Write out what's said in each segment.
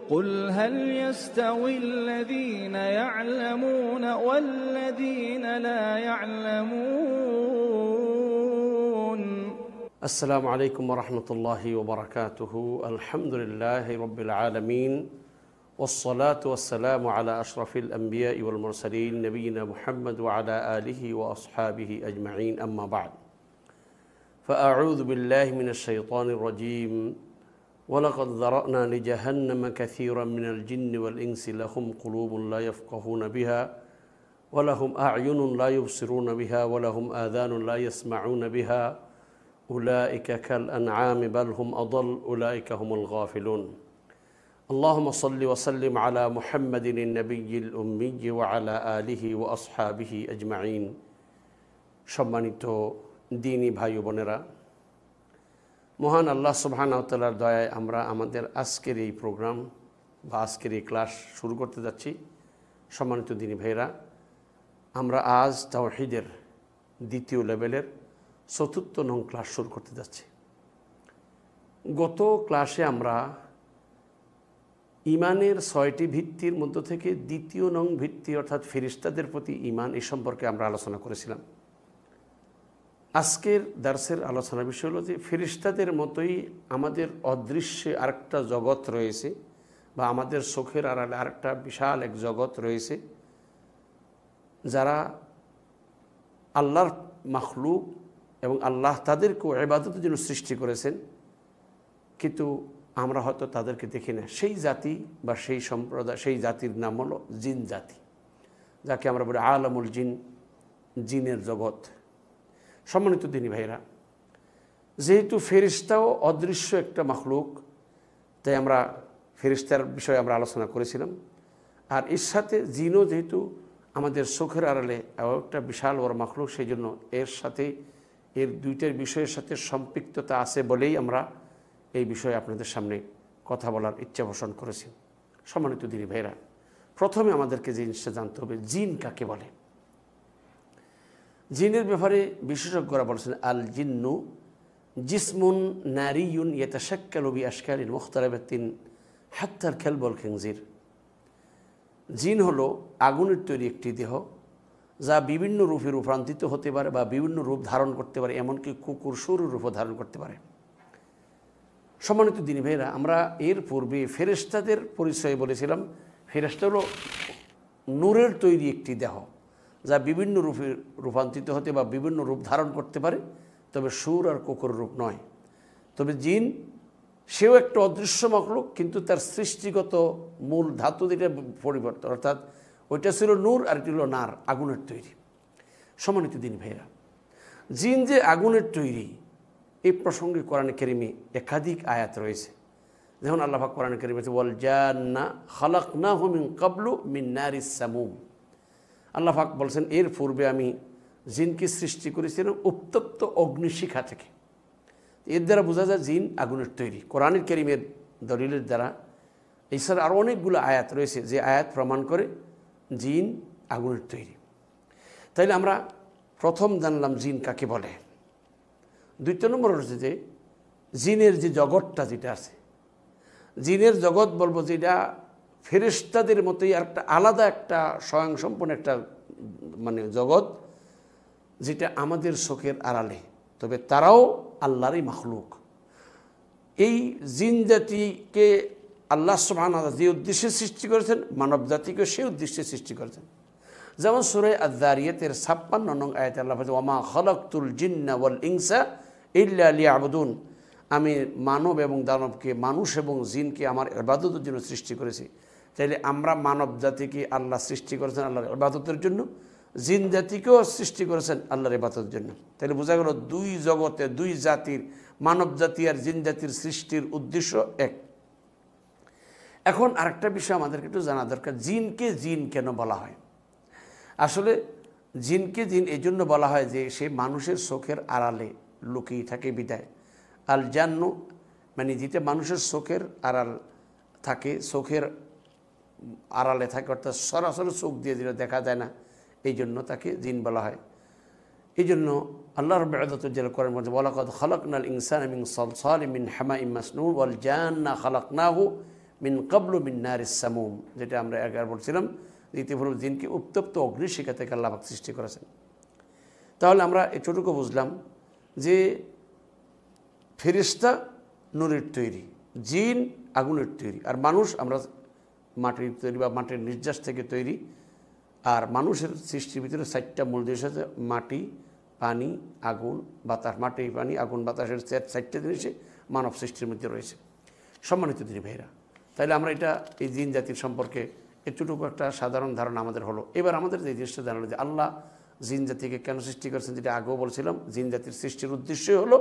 قل هل يستوي الذين يعلمون والذين لا يعلمون السلام عليكم ورحمة الله وبركاته الحمد لله رب العالمين والصلاة والسلام على أشرف الأنبياء والمرسلين نبينا محمد وعلى آله وأصحابه أجمعين أما بعد فأعوذ بالله من الشيطان الرجيم ولقد ذرأنا لجهنم كثيرا من الجن والإنس لهم قلوب لا يفقهون بها ولهم أعين لا يبصرون بها ولهم آذان لا يسمعون بها أولئك كالأنعام بل هم أضل أولئك هم الغافلون اللهم صل وسلم على محمد النبي الأمي وعلى آله وأصحابه أجمعين সম্মানিত দিনী ভাই ও বোনেরা, মহান আল্লাহ সুবহানাহু ওয়া তাআলার দয়ায় আমরা আমাদের আজকের এই প্রোগ্রাম বা আজকের এই ক্লাস শুরু করতে যাচ্ছি। সম্মানিত দিনী ভাইরা, আমরা আজ তাওহীদের দ্বিতীয় লেভেলের ৪র্থ নং ক্লাস শুরু করতে যাচ্ছি। গত ক্লাসে আমরা ইমানের ৬টি ভিত্তির মধ্য থেকে দ্বিতীয় নং ভিত্তি অর্থাৎ ফেরেশতাদের প্রতি ঈমান এই সম্পর্কে আমরা আলোচনা করেছিলাম। আজকের দার্সের আলোচনার বিষয় হলো যে ফেরেশতাদের মতোই আমাদের অদৃশ্যে আরেকটা জগৎ রয়েছে বা আমাদের চোখের আড়ালে আরেকটা বিশাল এক জগৎ রয়েছে, যারা আল্লাহর মাখলুক এবং আল্লাহ তাদেরকেও ইবাদতের জন্য সৃষ্টি করেছেন, কিন্তু আমরা হয়তো তাদেরকে দেখি না। সেই জাতি বা সেই সম্প্রদায়, সেই জাতির নাম হলো জিন জাতি, যাকে আমরা বলি আলামুল জিন, জিনের জগৎ। সম্মানিত দিনী ভাইরা, যেহেতু ফেরেশতাও অদৃশ্য একটা মাখলুক, তাই আমরা ফেরেশতার বিষয়ে আমরা আলোচনা করেছিলাম। আর এর সাথে জিনও যেহেতু আমাদের চোখের আড়ালে একটা বিশাল বড় মাখলুক, সেই জন্য এর সাথে এর দুইটার বিষয়ের সাথে সম্পৃক্ততা আছে বলেই আমরা এই বিষয়ে আপনাদের সামনে কথা বলার ইচ্ছা পোষণ করেছি। সম্মানিত দিনী ভাইরা, প্রথমে আমাদেরকে যে জিনিসটা জানতে হবে, জিন কাকে বলে। জিনের ব্যাপারে বিশেষজ্ঞরা বলেছেন, আল জিন্নু জিসমুন নারিয়ুন ইয়াতাশাক্কালু বিআশকালিন মুখতালিফাতিন হাত্তাল কালব ওয়াল খিনজির। জিন হলো আগুনের তৈরি একটি দেহ, যা বিভিন্ন রূপে রূপান্তরিত হতে পারে বা বিভিন্ন রূপ ধারণ করতে পারে, এমনকি কুকুর শুঁড়ের রূপও ধারণ করতে পারে। সম্মানিত দিনী ভাইরা, আমরা এর পূর্বে ফেরেশতাদের পরিচয় বলেছিলাম। ফেরেশতা হলো নূরের তৈরি একটি দেহ, যা বিভিন্ন রূপে রূপান্তরিত হতে বা বিভিন্ন রূপ ধারণ করতে পারে, তবে সুর আর কুকুর রূপ নয়। তবে জিন সেও একটা অদৃশ্য মাখলুক, কিন্তু তার সৃষ্টিগত মূল ধাতু যেটা পরিবর্তন, অর্থাৎ ওইটা ছিল নূর আর এটি হলো নার, আগুনের তৈরি। সম্মানিত দিনী ভাইরা, জিন যে আগুনের তৈরি এই প্রসঙ্গে কোরআনে কারিমে একাধিক আয়াত রয়েছে। যেমন আল্লাহ পাক কোরআনে কারিমে বলেছে, ওয়াল জান্না খালাকনাহু মিন ক্বাবলু মিন নারিস সামুম। আল্লাহ পাক বলছেন, এর পূর্বে আমি জিনকে সৃষ্টি করেছিলাম উত্তপ্ত অগ্নিশিখা থেকে। এর দ্বারা বোঝা যায় জিন আগুনের তৈরি। কোরআনের কারিমের দলিলের দ্বারা এছাড়া আরও অনেকগুলো আয়াত রয়েছে যে আয়াত প্রমাণ করে জিন আগুনের তৈরি। তাইলে আমরা প্রথম জানলাম জিন কাকে বলে। দ্বিতীয় নম্বর হচ্ছে যে জিনের যে জগৎটা যেটা আছে, জিনের জগৎ বলবো যেটা ফেরেশতাদের মতোই আর একটা আলাদা একটা স্বয়ংসম্পন্ন একটা জগৎ, যেটা আমাদের চোখের আড়ালে, তবে তারাও আল্লাহরই মাখলুক। এই জিন জাতিকে আল্লাহ সুবহানাহু ওয়া তাআলা যে উদ্দেশ্যে সৃষ্টি করেছেন, মানব জাতিকে সেই উদ্দেশ্যে সৃষ্টি করেছেন। যেমন সূরা আয-যারিয়াতের ৫৬ নং আয়াতে আল্লাহ বলেন, ওয়া মা খালাকতুল জিন্না ওয়াল ইনসা ইল্লা লিয়াবুদুন। আমি মানব এবং দানবকে, মানুষ এবং জিনকে আমার ইবাদতের জন্য সৃষ্টি করেছি। তাইলে আমরা মানব জাতিকে আল্লাহ সৃষ্টি করেছেন আল্লাহর ইবাদতের জন্য, জিন জাতিকেও সৃষ্টি করেছেন আল্লাহর ইবাদতের জন্য। তাইলে বোঝা গেল দুই জগতে, দুই জাতির, মানব জাতি আর জিন জাতির সৃষ্টির উদ্দেশ্য এক। এখন আরেকটা বিষয় আমাদেরকে একটু জানা দরকার, জিনকে জিন কেন বলা হয়। আসলে জিনকে জিন এই জন্য বলা হয় যে সে মানুষের চোখের আড়ালে লুকিয়ে থাকে বিদায়। আল জান্নু মানে যেটা মানুষের চোখের আড়াল থাকে, চোখের আড়ালে থাকে, অর্থাৎ সরাসরি চোখ দিয়ে যেটা দেখা যায় না, এই জন্য তাকে জিন বলা হয়। এই জন্য আল্লাহ রাব্বুল ইজ্জত জাল্লা করেন, বলছে ওয়ালাকাদ খালাকনাল ইনসানা মিন সালসালিম মিন হামাইম মাসনুন ওয়াল জান্না খালাকনাহু মিন ক্বাবলু মিন নারিস সামুম, যেটা আমরা একবার বলছিলাম ইতিপূর্বে জিনকে উত্তপ্ত অগ্নিশিখা থেকে আল্লাহ পাক সৃষ্টি করেছেন। তাহলে আমরা এতটুকু বুঝলাম যে ফেরেশতা নূরের তৈরি, জিন আগুনের তৈরি, আর মানুষ আমরা মাটির তৈরি বা মাটির নির্যাস থেকে তৈরি। আর মানুষের সৃষ্টির ভিতরে 4টা মূল জিনিস আছে, মাটি, পানি, আগুন, বাতাস। মাটি, পানি, আগুন, বাতাসের 4টা জিনিসে মানব সৃষ্টির মধ্যে রয়েছে। সম্মানিত দিনী ভাইরা, তাহলে আমরা এটা এই জিন জাতির সম্পর্কে এতটুকু একটা সাধারণ ধারণা আমাদের হলো। এবার আমাদের যে জিনিসটা জানালো যে আল্লাহ জিন জাতিকে কেন সৃষ্টি করেছেন, যেটা আগেও বলছিলাম, জিন জাতির সৃষ্টির উদ্দেশ্যই হলো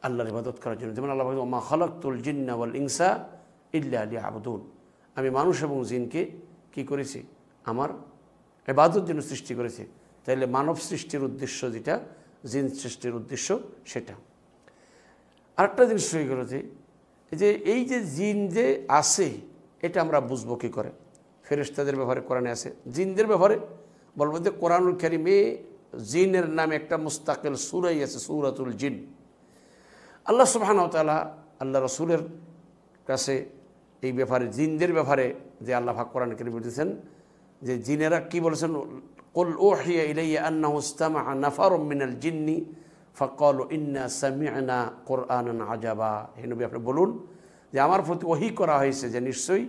আল্লাহর ইবাদত করার জন্য। যেমন আল্লাহ বলেন, ওমা খালাকতুল জিন্না ওয়াল ইনসা ইল্লা লিয়াবুদুন, আমি মানুষ এবং জিনকে কি করেছি, আমার ইবাদতের জন্য সৃষ্টি করেছি। তাইলে মানব সৃষ্টির উদ্দেশ্য যেটা, জিন সৃষ্টির উদ্দেশ্য সেটা। আরেকটা জিনিস হয়ে গেল যে এই যে জিন যে আছে এটা আমরা বুঝবো কী করে। ফেরেশতাদের ব্যাপারে কোরআনে আছে, জিনদের ব্যাপারে বলবো যে কোরআনুল কারীমে জিনের নামে একটা মুস্তাকিল সূরাই আছে, সূরাতুল জিন। আল্লাহ সুবহানাহু ওয়া তাআলা আল্লাহ রাসূলের কাছে এই ব্যাপারে, জিনদের ব্যাপারে যে আল্লাহ পাক কোরআন কারীমে বলতেছেন যে জিনেরা কি বলেছেন, কুল উহিয়া ইলাইয়া আন্নাহু ইসতামাআ নাফারুম মিনাল জিন্নি ফাকালু ইন্না সামি'না কুরআনান আজাবা। হে নবী, আপনি বলুন যে আমার প্রতি ওহী করা হয়েছে যে নিশ্চয়ই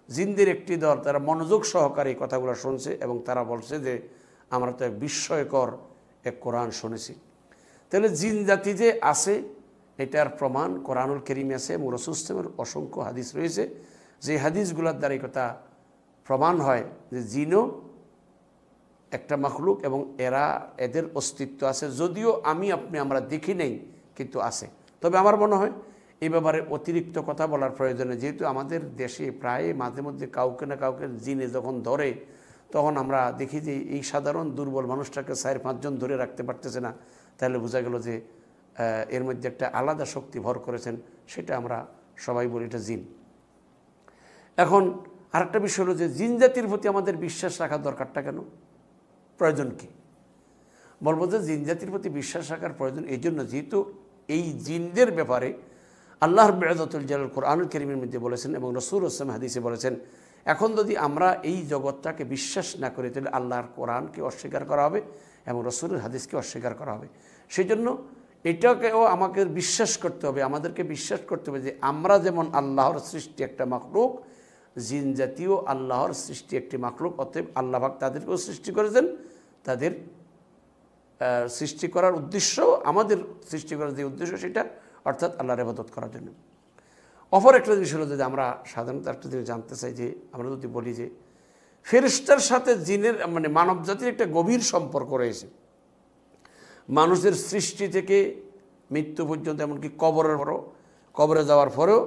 জিনদের একটি দল তারা মনোযোগ সহকারে এই কথাগুলো শুনছে এবং তারা বলছে যে আমরা তো এক বিস্ময়কর এক কোরআন শুনেছি। তাহলে জিন জাতি যে আছে এটার প্রমাণ কোরআনুল কারীমে আছে এবং রাসূল সাল্লাল্লাহু আলাইহি ওয়াসাল্লামের অসংখ্য হাদিস রয়েছে, যে হাদিসগুলোর দ্বারা এই কথা প্রমাণ হয় যে জিনও একটা মাখলুক এবং এদের অস্তিত্ব আছে, যদিও আমরা দেখি নেই, কিন্তু আছে। তবে আমার মনে হয় এই ব্যাপারে অতিরিক্ত কথা বলার প্রয়োজনে, যেহেতু আমাদের দেশে প্রায় মাঝে মধ্যে কাউকে না কাউকে জিনে যখন ধরে তখন আমরা দেখি যে এই সাধারণ দুর্বল মানুষটাকে 4-5 জন ধরে রাখতে পারতেছে না, তাহলে বোঝা গেল যে এর মধ্যে একটা আলাদা শক্তি ভর করেছেন, সেটা আমরা সবাই বলি এটা জিন। এখন আরেকটা বিষয় হলো যে জিন জাতির প্রতি আমাদের বিশ্বাস রাখার দরকারটা কেন, প্রয়োজন কি? বলবো যে জিন জাতির প্রতি বিশ্বাস রাখার প্রয়োজন এই জন্য, যেহেতু এই জিনদের ব্যাপারে আল্লাহর ইজ্জতুল জালাল কোরআনুল কারীমের মধ্যে বলেছেন এবং রাসূল সাল্লাল্লাহু আলাইহি ওয়াসাল্লাম হাদিসে বলেছেন। এখন যদি আমরা এই জগৎটাকে বিশ্বাস না করি তাহলে আল্লাহর কোরআনকে অস্বীকার করা হবে এবং রাসূলের হাদিসকে অস্বীকার করা হবে। সেই জন্য এটাকেও আমাকে বিশ্বাস করতে হবে, আমাদেরকে বিশ্বাস করতে হবে যে আমরা যেমন আল্লাহর সৃষ্টি একটা মাখলুক, জিন জাতীয় আল্লাহর সৃষ্টি একটি মাখলুক, অতএব আল্লাহ পাক তাদেরকেও সৃষ্টি করেছেন, তাদের সৃষ্টি করার উদ্দেশ্য আমাদের সৃষ্টি করার যে উদ্দেশ্য সেটা অর্থাৎ আল্লাহর ইবাদত করার জন্য। অপর একটা জিনিস হলো যে আমরা সাধারণত একটা জিনিস জানতে চাই যে আমরা যদি বলি যে ফেরেশতার সাথে জিনের মানে মানব জাতির একটা গভীর সম্পর্ক রয়েছে, মানুষের সৃষ্টি থেকে মৃত্যু পর্যন্ত, এমনকি কবরে যাওয়ার পরেও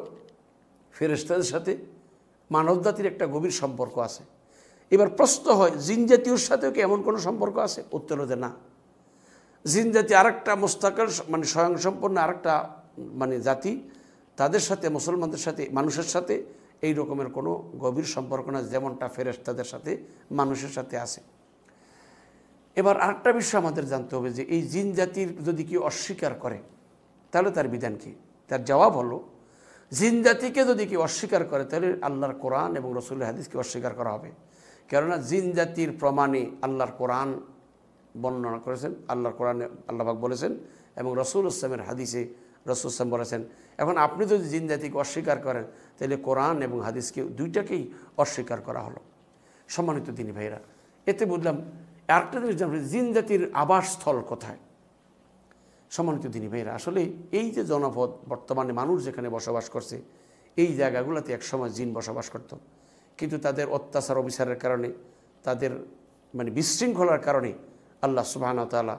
ফেরেশতাদের সাথে মানব জাতির একটা গভীর সম্পর্ক আছে। এবার প্রশ্ন হয় জিন জাতীয়র সাথেও কি এমন কোনো সম্পর্ক আছে? উত্তর হচ্ছে না। জিন জাতি আরেকটা মুস্তাকিল মানে স্বয়ংসম্পন্ন আরেকটা মানে জাতি, তাদের সাথে মুসলমানদের সাথে মানুষের সাথে এই রকমের কোনো গভীর সম্পর্ক না, যেমনটা ফেরেশতাদের সাথে মানুষের সাথে আছে। এবার আরেকটা বিষয় আমাদের জানতে হবে যে এই জিন জাতির যদি কেউ অস্বীকার করে তাহলে তার বিধান কি? তার জবাব হলো, জিন জাতিকে যদি কেউ অস্বীকার করে তাহলে আল্লাহর কোরআন এবং রাসূলের হাদিসকে অস্বীকার করা হবে। কেননা জিন জাতির প্রমাণে আল্লাহর কোরআন বর্ণনা করেছেন, আল্লাহর কোরআনে আল্লাহ পাক বলেছেন এবং রাসূল ইসলামের হাদিসে রাসূল ইসলাম বলেছেন। এখন আপনি যদি জিন জাতিকে অস্বীকার করেন তাহলে কোরআন এবং হাদিসকে দুইটাকেই অস্বীকার করা হলো। সম্মানিত দিনী ভাইরা, এতে বুঝলাম আরেকটা জিনিস জানবেন, জিন জাতির আবাসস্থল কোথায়? সম্মানিত দিনী ভাইরা, আসলে এই যে জনপদ বর্তমানে মানুষ যেখানে বসবাস করছে এই জায়গাগুলোতে একসময় জিন বসবাস করত, কিন্তু তাদের অত্যাচার অবিচারের কারণে, তাদের মানে বিশৃঙ্খলার কারণে আল্লাহ সুবহানাহু ওয়া তাআলা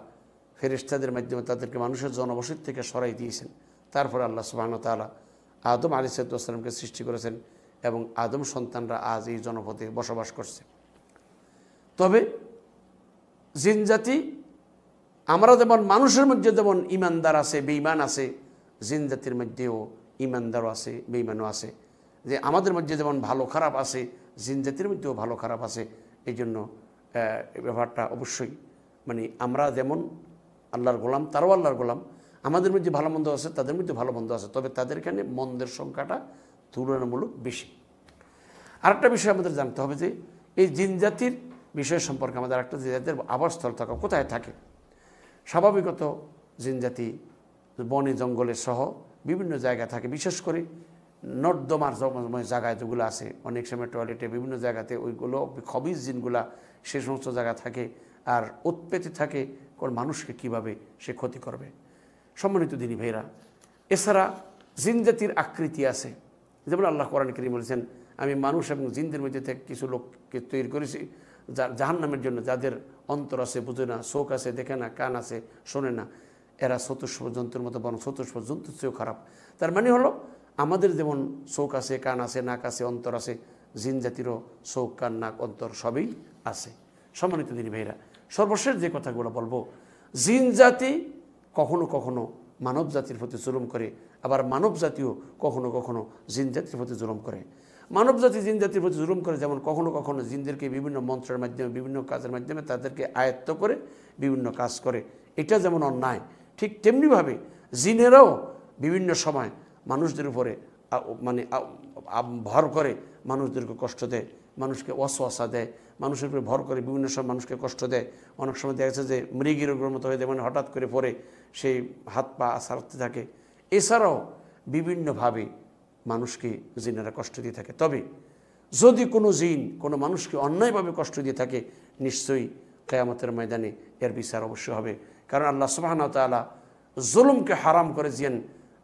ফেরেশতাদের মাধ্যমে তাদেরকে মানুষের জনবসতি থেকে সরাই দিয়েছেন। তারপরে আল্লাহ সুবহানাহু ওয়া তাআলা আদম আলাইহিস সালামকে সৃষ্টি করেছেন এবং আদম সন্তানরা আজ এই জনপদে বসবাস করছে। তবে জিন জাতি, আমরা যেমন মানুষের মধ্যে যেমন ইমানদার আছে, বেঈমান আছে, জিন জাতির মধ্যেও ইমানদারও আছে, বেঈমানও আছে। যে আমাদের মধ্যে যেমন ভালো খারাপ আছে, জিন জাতির মধ্যেও ভালো খারাপ আছে। এই জন্য এই ব্যাপারটা অবশ্যই মানে আমরা যেমন আল্লাহর গোলাম, তারাও আল্লাহর গোলাম, আমাদের মধ্যে ভালো মন্দ আছে, তাদের মধ্যে ভালো মন্দ আছে, তবে তাদের এখানে মন্দের সংখ্যাটা তুলনামূলক বেশি। আরেকটা বিষয় আমাদের জানতে হবে যে এই জিন জাতির বিষয় সম্পর্কে আমাদের একটা জিন জাতির আবাসস্থল থাকা কোথায় থাকে। স্বাভাবিকত জিন জাতি বনে জঙ্গলে সহ বিভিন্ন জায়গা থাকে, বিশেষ করে নর্দমার জায়গায় যেগুলো আছে, অনেক সময় টয়লেটে বিভিন্ন জায়গাতে ওইগুলো খবিজ জিনগুলা সে সমস্ত জায়গা থাকে আর উৎপেতে থাকে কোন মানুষকে কিভাবে সে ক্ষতি করবে। সম্মানিত দিনী ভাইরা, এছাড়া জিন জাতির আকৃতি আছে, যেমন আল্লাহ কোরআন কারীমে বলেছেন আমি মানুষ এবং জিনদের মধ্যে থেকে কিছু লোককে তৈরি করেছি জাহান্নামের জন্য, যাদের অন্তর আছে, বুঝে না, চোখ আছে, দেখে না, কান আছে, শোনে না, এরা চতুষ্প জন্তুর মতো, বরং চতুষ্প জন্তুর চেয়েও খারাপ। তার মানে হলো আমাদের যেমন চোখ আছে, কান আছে, নাক আছে, অন্তর আছে, জিন জাতিরও চোখ, কান, নাক, অন্তর সবই আছে। সম্মানিত দিনী ভাইরা, সর্বশেষ যে কথাগুলো বলবো, জিন জাতি কখনো কখনো মানব জাতির প্রতি জুলুম করে, আবার মানব জাতিও কখনো কখনো জিন জাতির প্রতি জুলুম করে। মানব জাতি জিন জাতির প্রতি জুলুম করে, যেমন কখনো কখনো জিনদেরকে বিভিন্ন মন্ত্রের মাধ্যমে, বিভিন্ন কাজের মাধ্যমে তাদেরকে আয়ত্ত করে বিভিন্ন কাজ করে, এটা যেমন অন্যায়, ঠিক তেমনিভাবে জিনেরাও বিভিন্ন সময় মানুষদের উপরে মানে ভর করে মানুষদেরকে কষ্ট দেয়, মানুষকে ওয়াসওয়াসা দেয়, মানুষের উপরে ভর করে বিভিন্ন সময় মানুষকে কষ্ট দেয়। অনেক সময় দেখা যাচ্ছে যে মৃগীর মতো হয়ে যায়, মানে হঠাৎ করে পরে সেই হাত পা ছাড়তে থাকে। এছাড়াও বিভিন্নভাবে মানুষকে জিনেরা কষ্ট দিয়ে থাকে। তবে যদি কোনো জিন কোনো মানুষকে অন্যায়ভাবে কষ্ট দিয়ে থাকে, নিশ্চয়ই কিয়ামতের ময়দানে এর বিচার অবশ্যই হবে। কারণ আল্লাহ সুবহানাহু ওয়া তাআলা জুলুমকে হারাম করেছেন।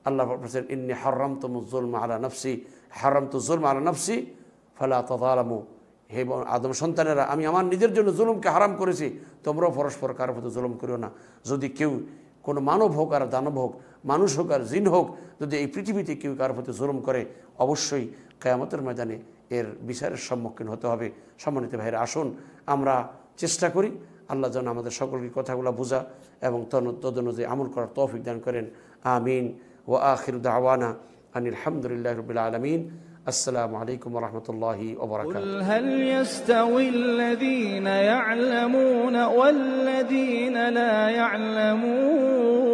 আল্লাহ বলেছেন ইন্নী হারামতুমুজ যুলমা আলা নাফসি হারামতুজ যুলমা আলা নাফসি ফালা তাযালামু, হে আদম সন্তানেরা, আমি আমার নিজের জন্য জুলুমকে হারাম করেছি, তোমরাও পরস্পর কারোর প্রতি জুলুম করিও না। যদি কেউ কোনো মানব হোক আর দানব হোক, মানুষ হোক আর জিন হোক, যদি এই পৃথিবীতে কেউ কারোর প্রতি জুলুম করে, অবশ্যই কিয়ামতের ময়দানে এর বিচারের সম্মুখীন হতে হবে। সম্মানিত ভাইরা, আসুন আমরা চেষ্টা করি আল্লাহ যেন আমাদের সকলকে কথাগুলো বোঝা এবং তদনুযায়ী আমল করার তৌফিক দান করেন। আমিন। ওয়া আখিরু দাওয়ানা আনিল হামদুলিল্লাহি রাব্বিল আলামিন। আসসালামু আলাইকুম ওয়া রাহমাতুল্লাহি ওয়া বারাকাতুহু। قل هل يستوي الذين يعلمون والذين لا يعلمون